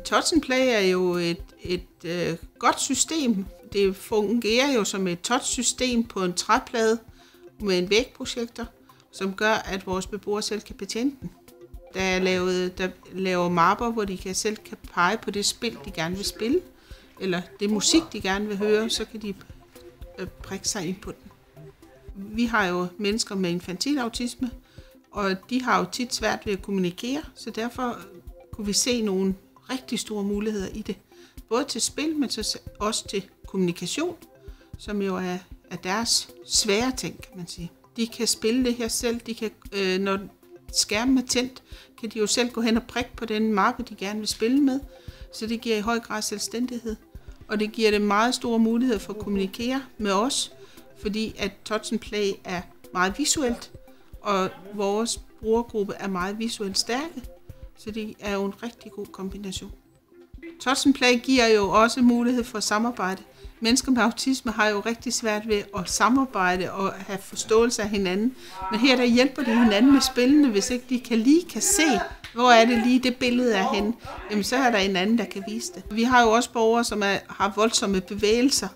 Touch and Play er jo et godt system. Det fungerer jo som et touch-system på en træplade med en vægprojektor, som gør, at vores beboere selv kan betjene den. Der laver mapper, hvor de selv kan pege på det spil, de gerne vil spille, eller det musik, de gerne vil høre, så kan de prikke sig ind på den. Vi har jo mennesker med infantil autisme, og de har jo tit svært ved at kommunikere, så derfor kunne vi se nogle rigtig store muligheder i det. Både til spil, men også til kommunikation, som jo er deres svære ting, kan man sige. De kan spille det her selv. De kan, når skærmen er tændt, kan de jo selv gå hen og prikke på den mappe, de gerne vil spille med. Så det giver i høj grad selvstændighed. Og det giver dem meget store muligheder for at kommunikere med os, fordi at Touch and Play er meget visuelt, og vores brugergruppe er meget visuelt stærke. Så det er jo en rigtig god kombination. Touch and Play giver jo også mulighed for samarbejde. Mennesker med autisme har jo rigtig svært ved at samarbejde og have forståelse af hinanden. Men her der hjælper de hinanden med spillene, hvis ikke de kan se, hvor er det lige det billede er henne. Jamen så er der en anden, der kan vise det. Vi har jo også borgere, som har voldsomme bevægelser.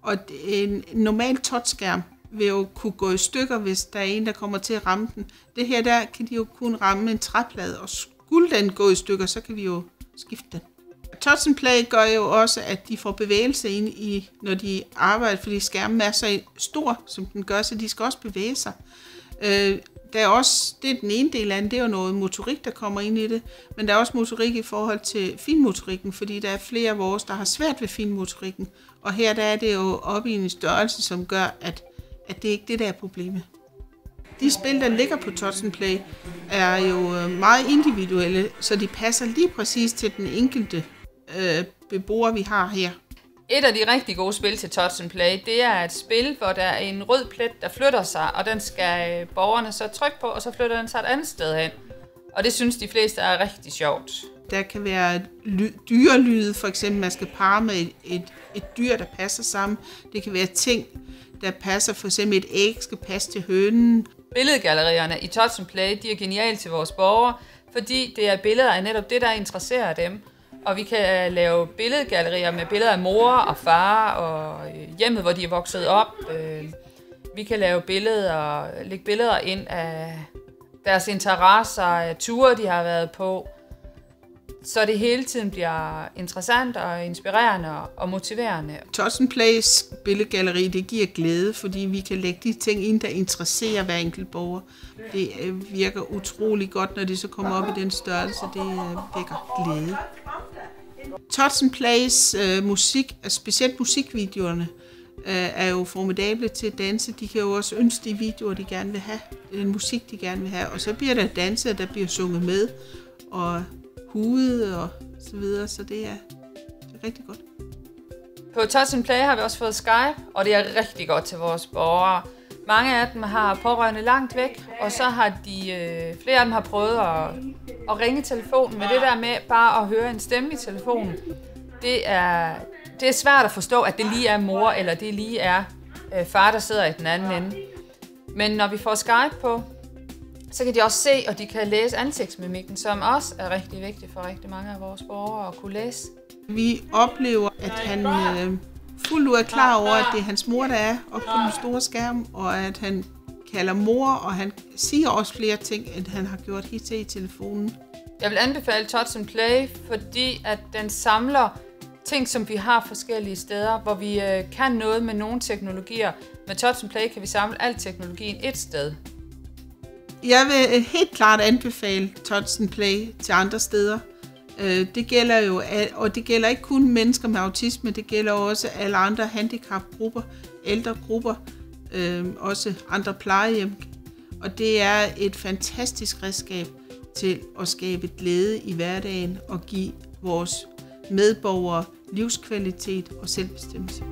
Og en normal touchskærm vil jo kunne gå i stykker, hvis der er en, der kommer til at ramme den. Det her der kan de jo kun ramme en træplade, og skulle den gå i stykker, så kan vi jo skifte den. Touch and Play gør jo også, at de får bevægelse ind i, når de arbejder, fordi skærmen er så stor, som den gør, så de skal også bevæge sig. Det er den ene del af det, det er jo noget motorik, der kommer ind i det, men der er også motorik i forhold til finmotorikken, fordi der er flere af vores, der har svært ved finmotorikken, og her der er det jo oppe i en størrelse, som gør, at det ikke er det, der er problemet. De spil, der ligger på Touch and Play, er jo meget individuelle, så de passer lige præcis til den enkelte beboer, vi har her. Et af de rigtig gode spil til Touch and Play, det er et spil, hvor der er en rød plet, der flytter sig, og den skal borgerne så trykke på, og så flytter den sig et andet sted hen. Og det synes de fleste er rigtig sjovt. Der kan være dyrelyde, for eksempel man skal parre med et dyr, der passer sammen. Det kan være ting, der passer, for eksempel et æg skal passe til hønen. Billedgallerierne i Touch and Play, de er geniale til vores borgere, fordi det er billeder af netop det, der interesserer dem. Og vi kan lave billedgallerier med billeder af mor og far og hjemmet, hvor de er vokset op. Vi kan lave lægge billeder ind af deres interesser, af ture, de har været på. Så det hele tiden bliver interessant og inspirerende og motiverende. Touch and Plays billedgalleri, det giver glæde, fordi vi kan lægge de ting ind, der interesserer hver enkelt borger. Det virker utrolig godt, når de så kommer op i den størrelse. Det vækker glæde. Touch and Plays musik, specielt musikvideoerne, er jo formidable til at danse. De kan jo også ønske de videoer, de gerne vil have, den musik, de gerne vil have. Og så bliver der danset, der bliver sunget med, og hudet og så videre, så det er rigtig godt. På Touch and Play har vi også fået Skype, og det er rigtig godt til vores borgere. Mange af dem har pårørende langt væk, og så har flere af dem har prøvet at ringe i telefonen, men det der med bare at høre en stemme i telefonen, det er svært at forstå, at det lige er mor, eller det lige er far, der sidder i den anden ende. Men når vi får Skype på, så kan de også se, og de kan læse ansigtsmimikken, som også er rigtig vigtigt for rigtig mange af vores borgere at kunne læse. Vi oplever, at han fuldt ud er klar over, at det er hans mor, der er oppe på den store skærm, og at han kalder mor, og han siger også flere ting, end han har gjort hidtil i telefonen. Jeg vil anbefale Touch and Play, fordi at den samler ting, som vi har forskellige steder, hvor vi kan noget med nogle teknologier. Med Touch and Play kan vi samle al teknologien et sted. Jeg vil helt klart anbefale Touch and Play til andre steder. Det gælder jo, og det gælder ikke kun mennesker med autisme, det gælder også alle andre handicapgrupper, ældregrupper, også andre plejehjem. Og det er et fantastisk redskab til at skabe glæde i hverdagen og give vores medborgere livskvalitet og selvbestemmelse.